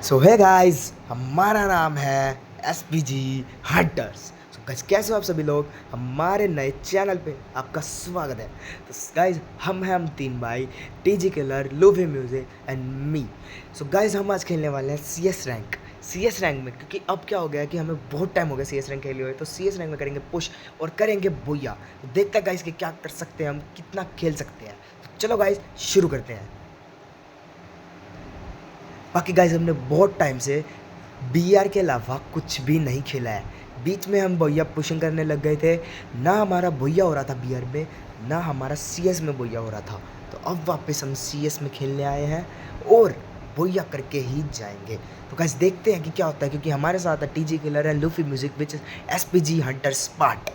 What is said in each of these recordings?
सो है गाइस, हमारा नाम है एसपीजी हंटर्स। सो गाइस, कैसे हो आप सभी लोग? हमारे नए चैनल पे आपका स्वागत है। तो गाइस, हम तीन भाई, TG killer, Luffy music and me. So guys, हम आज खेलने वाले हैं सीएस रैंक में, क्योंकि अब क्या हो गया है कि हमें बहुत टाइम हो गया सीएस रैंक खेले हुए। तो सीएस रैंक में करेंगे पुश और करेंगे बोया। तो देखते हैं गाइस कि क्या कर सकते हैं, हम कितना खेल सकते हैं। तो चलो गाइस, शुरू करते हैं। बाकी गाइस, हमने बहुत टाइम से बीआर के अलावा कुछ भी नहीं खेला है। बीच में हम बोया पुशिंग करने लग गए थे, ना हमारा बोया हो रहा था बीआर में, ना हमारा सीएस में बोया हो रहा था। तो अब वापस हम सीएस में खेलने आए हैं और बोया करके ही जाएंगे। तो गाइस, देखते हैं कि क्या होता है, क्योंकि हमारे साथ है TG killer and Luffy music which SPG hunter Spart,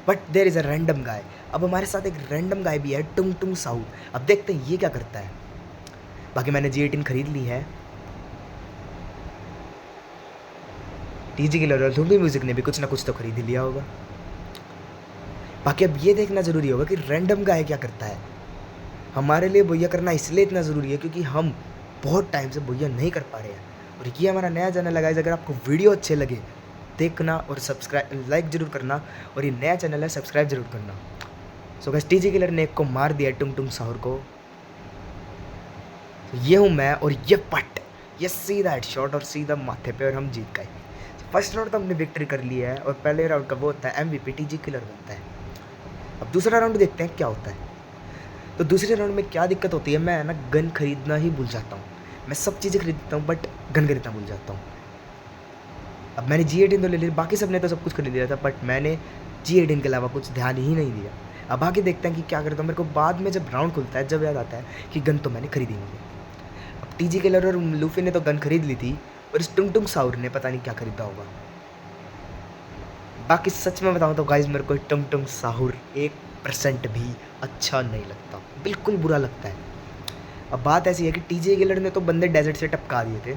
but there is a random guy. अब हमारे साथ एक रैंडम गाय भी है, टुंग टुंग साउथ। अब देखते हैं ये क्या करता है। बाकी मैंने G18 खरीद ली है। टीजी किलर और लूफी म्यूजिक ने भी कुछ ना कुछ तो खरीद ही लिया होगा। बाकी अब ये देखना ज़रूरी होगा कि रैंडम गाय क्या करता है। हमारे लिए बोया करना इसलिए इतना ज़रूरी है क्योंकि हम बहुत टाइम से बोया नहीं कर पा रहे हैं। और ये हमारा नया चैनल है गाइस, अगर आपको वीडियो अच्छे लगे देखना और सब्सक्राइब लाइक ज़रूर करना, और ये नया चैनल है, सब्सक्राइब ज़रूर करना। सो गाइस, टीजी किलर ने एक को मार दिया, टुंग टुंग साहुर को। तो ये हूँ मैं, और ये पट, ये सीधा हेडशॉट और सीधा माथे पे, और हम जीत गए। फर्स्ट राउंड तो हमने विक्ट्री कर ली है, और पहले राउंड का वो होता है MVP, टीजी किलर बनता है। अब दूसरा राउंड देखते हैं क्या होता है। तो दूसरे राउंड में क्या दिक्कत होती है, मैं ना गन खरीदना ही भूल जाता हूँ। मैं सब चीज़ें खरीदता हूँ बट गन खरीदना भूल जाता हूँ। अब मैंने G18 तो ले लिया, बाकी सब ने तो सब कुछ खरीद लिया था, बट मैंने G18 के अलावा कुछ ध्यान ही नहीं दिया। अब आगे देखते हैं कि क्या करता हूँ। मेरे को बाद में जब राउंड खुलता है, जब याद आता है कि गन तो मैंने खरीदी नहीं है। अब टीजी किलर और लूफी ने तो गन खरीद ली थी, और इस टुंग टुंग साउर ने पता नहीं क्या खरीदा होगा। बाकी सच में बताऊँ तो गाइस, मेरे को टुंग टुंग साहुर 1% भी अच्छा नहीं लगता, बिल्कुल बुरा लगता है। अब बात ऐसी है कि टीजे किलर ने तो बंदे डेजर्ट से टपका दिए थे,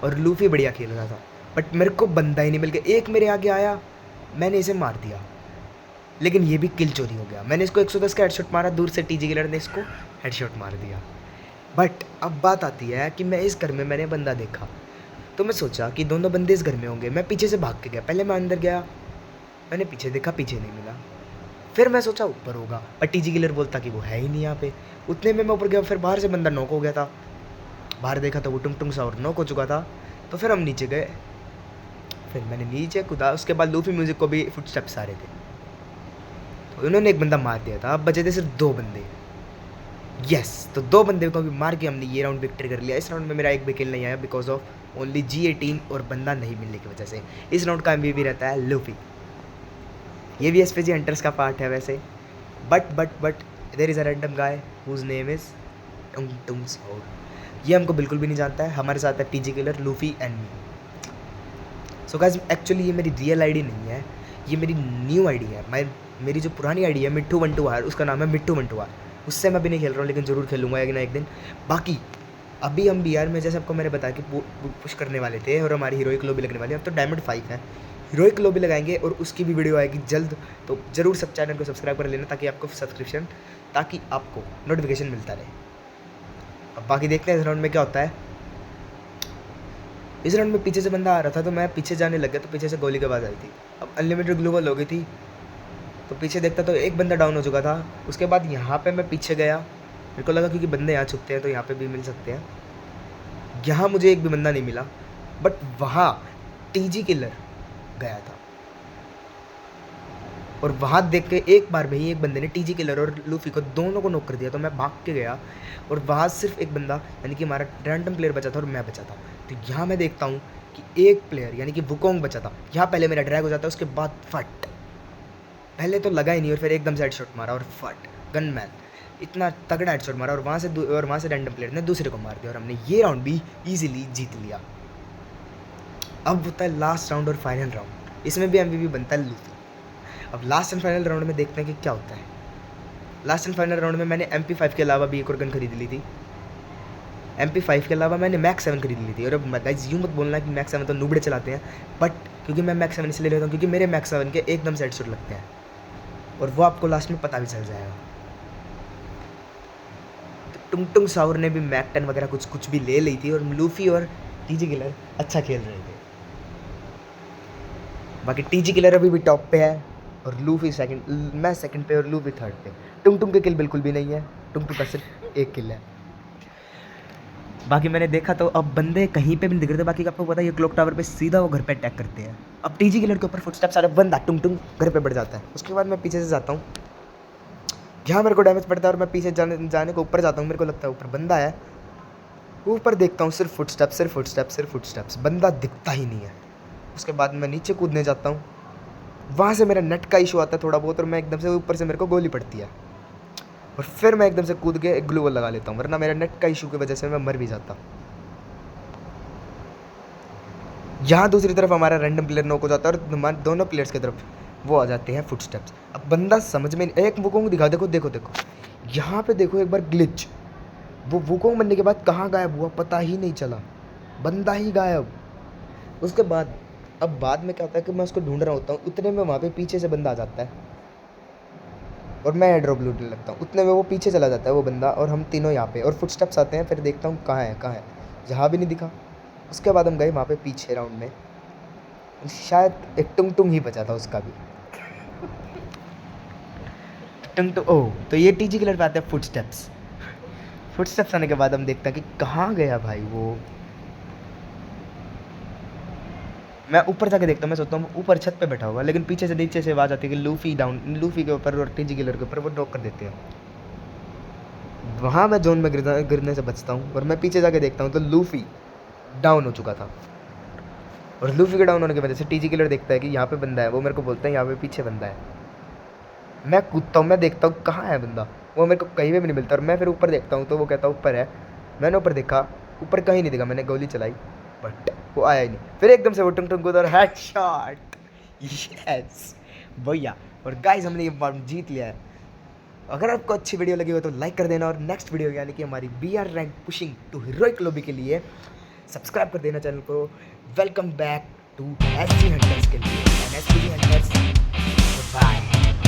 और लूफी बढ़िया खेल रहा था, बट मेरे को बंदा ही नहीं मिल गया। एक मेरे आगे आया, मैंने इसे मार दिया, लेकिन ये भी किल चोरी हो गया। मैंने इसको 110 का हेडशॉट मारा, दूर से टीजे किलर ने इसको हेडशॉट मार दिया। बट अब बात आती है कि मैं इस घर में मैंने बंदा देखा, तो मैं सोचा कि दोनों बंदे इस घर में होंगे। मैं पीछे से भाग के गया, पहले मैं अंदर गया, मैंने पीछे देखा, पीछे नहीं मिला। फिर मैं सोचा ऊपर होगा, पर टीजी किलर बोलता कि वो है ही नहीं यहाँ पे। उतने में मैं ऊपर गया, फिर बाहर से बंदा नॉक हो गया था। बाहर देखा तो वो टुंग टुंग सा और नॉक हो चुका था। तो फिर हम नीचे गए, फिर मैंने नीचे कूदा। उसके बाद लूफी म्यूजिक को भी फुटस्टेप्स आ रहे थे, तो उन्होंने एक बंदा मार दिया था। अब बचे थे सिर्फ 2 बंदे। यस, तो 2 बंदे को भी मार के हमने ये राउंड विक्ट्री कर लिया। इस राउंड में मेरा एक भी किल नहीं आया, बिकॉज ऑफ ओनली G18 और बंदा नहीं मिलने की वजह से। इस राउंड का MVP रहता है लूफी। ये भी एसपीजी हंटर्स का पार्ट है वैसे, but there is a random guy whose name is Tung Tung Sahur. ये हमको बिल्कुल भी नहीं जानता है। हमारे साथ है TG killer, Luffy and me. So guys, actually ये मेरी रियल आईडी नहीं है, ये मेरी न्यू आईडी है। मेरी जो पुरानी आईडी है मिट्टू 12R, उसका नाम है मिट्टू 12R। उससे मैं अभी नहीं खेल रहा हूँ, लेकिन ज़रूर खेलूँगा एक ना एक दिन। बाकी अभी हम बीआर में, जैसे आपको मैंने बताया कि पुश करने वाले थे, और हमारी हीरोइक लॉबी लगने वाली है। अब तो डायमंड 5 है, हीरोइक लॉबी लगाएंगे, और उसकी भी वीडियो आएगी जल्द। तो ज़रूर सब चैनल को सब्सक्राइब कर लेना, ताकि आपको नोटिफिकेशन मिलता रहे। अब बाकी देखते हैं इस राउंड में क्या होता है। इस राउंड में पीछे से बंदा आ रहा था, तो मैं पीछे जाने लग गया, तो पीछे से गोली की आवाज़ आई थी। अब अनलिमिटेड ग्लूवल हो गई थी, तो पीछे देखता तो एक बंदा डाउन हो चुका था। उसके बाद यहाँ पे मैं पीछे गया, मेरे को लगा क्योंकि बंदे यहाँ छुपते हैं तो यहाँ पे भी मिल सकते हैं। यहाँ मुझे एक भी बंदा नहीं मिला, बट वहाँ टीजी किलर गया था, और वहाँ देख के एक बार में ही एक बंदे ने टीजी किलर और लूफी को दोनों को नॉक कर दिया। तो मैं भाग के गया, और वहाँ सिर्फ एक बंदा, यानी कि हमारा रैंडम प्लेयर बचा था और मैं बचा था। तो यहाँ मैं देखता हूँ कि एक प्लेयर, यानी कि वुकोंग बचा था। यहाँ पहले मेरा ड्रैग हो जाता है, उसके बाद फट, पहले तो लगा ही नहीं, और फिर एकदम से हेडशॉट मारा और फट, गनमैन इतना तगड़ा हेडशॉट मारा, और वहाँ से रैंडम प्लेयर ने दूसरे को मार दिया, और हमने ये राउंड भी ईजिली जीत लिया। अब होता है लास्ट राउंड और फाइनल राउंड, इसमें भी MVP बनता है लूफी। अब लास्ट एंड फाइनल राउंड में देखते हैं कि क्या होता है। लास्ट एंड फाइनल राउंड में मैंने MP5 के अलावा भी एक और गन खरीद ली थी। MP5 के अलावा मैंने मैक्स 7 खरीद ली थी। और अब गाइस, यूँ मत बोलना कि मैक्स 7 तो नूबड़े चलाते हैं, बट क्योंकि मैं मैक्स 7 इसलिए लेता हूँ क्योंकि मेरे मैक्स 7 के एकदम से हेडशॉट लगते हैं, और वो आपको लास्ट में पता भी चल जाएगा। तो टुंग टुंग साउर ने भी मैक 10 वगैरह कुछ भी ले ली थी, और लूफी और टीजी किलर अच्छा खेल रहे थे। बाकी टीजी किलर अभी भी टॉप पे है और लूफी सेकंड, मैं सेकंड पे और लूफी थर्ड पे। टुंग टुंग के किल बिल्कुल भी नहीं है, टुंग टुंग का सिर्फ एक किल है। बाकी मैंने देखा तो अब बंदे कहीं पे भी नहीं दिख रहे थे। बाकी आपको पता है ये क्लॉक टावर पे सीधा वो घर पे अटैक करते हैं। अब टीजी किलर के ऊपर फुटस्टेप्स आ रहे, बंदा टुंग टुंग घर पे बढ़ जाता है। उसके बाद मैं पीछे से जाता हूँ, जहाँ मेरे को डैमेज पड़ता है और मैं पीछे जाने को ऊपर जाता हूँ। मेरे को लगता है ऊपर बंदा है, ऊपर देखता हूँ सिर्फ फुटस्टेप्स, सिर्फ फुटस्टेप्स, सिर्फ फुटस्टेप्स, बंदा दिखता ही नहीं है। उसके बाद मैं नीचे कूदने जाता हूँ, वहाँ से मेरा नेट का इशू आता है थोड़ा बहुत और मैं एकदम से ऊपर से मेरे को गोली पड़ती है और फिर मैं एकदम से कूद के एक ग्लू वॉल लगा लेता हूँ, वरना मेरा नेट का इशू की वजह से मैं मर भी जाता। यहाँ दूसरी तरफ हमारा रैंडम प्लेयर नॉक हो जाता है और हमारे दोनों प्लेयर्स की तरफ वो आ जाते हैं फुटस्टेप्स। अब बंदा समझ में एक वुकोंग दिखा, देखो देखो देखो यहाँ पे देखो एक बार ग्लिच, वो वुकोंग बनने के बाद कहाँ गायब हुआ पता ही नहीं चला, बंदा ही गायब। उसके बाद अब बाद में क्या होता है कि मैं उसको ढूंढ रहा होता हूँ, उतने में वहाँ पे पीछे से बंदा आ जाता है और मैं एयर ड्रॉप लूटने लगता हूँ। उतने में वो पीछे चला जाता है वो बंदा और हम तीनों यहाँ पे, और फुटस्टेप्स आते हैं। फिर देखता हूँ कहाँ है कहाँ है, जहाँ भी नहीं दिखा। उसके बाद हम गए वहाँ पे पीछे राउंड में, शायद एक टुंग टुंग ही बचा था उसका भी। टुंग टुंग, ओह तो ये टीजी किलर पे आते हैं फुटस्टेप्स। फुटस्टेप्स आने के बाद हम देखते हैं कि कहाँ गया भाई वो। मैं ऊपर जाके देखता हूँ, मैं सोचता हूँ ऊपर छत पे बैठा हुआ, लेकिन पीछे से नीचे से आवाज़ आती है कि लूफी डाउन, लूफी के ऊपर और टीजी किलर के ऊपर वो नॉक कर देते हैं। वहाँ मैं जोन में गिरने से बचता हूँ और मैं पीछे जाके देखता हूँ तो लूफी डाउन हो चुका था। और लूफी के डाउन होने की वजह से टीजी किलर देखता है कि यहाँ पे बंदा है, वो मेरे को बोलता है यहाँ पे पीछे बंदा है। मैं कूदता हूँ, मैं देखता हूँ कहाँ है बंदा, वो मेरे को कहीं पे भी नहीं मिलता। और मैं फिर ऊपर देखता हूँ तो वो कहता ऊपर है। मैंने ऊपर देखा, ऊपर कहीं नहीं दिखा, मैंने गोली चलाई बट वो आया ही नहीं। फिर एकदम से वो टुंग टुंग कूदा और हेडशॉट, यस भैया। और गाइस हमने ये राउंड जीत लिया है। अगर आपको अच्छी वीडियो लगी हो तो लाइक कर देना और नेक्स्ट वीडियो यानी कि हमारी BR rank pushing to heroic lobby के लिए सब्सक्राइब कर देना चैनल को। Welcome back to SG hunters के लिए, एंड SG हंटर्स बाय।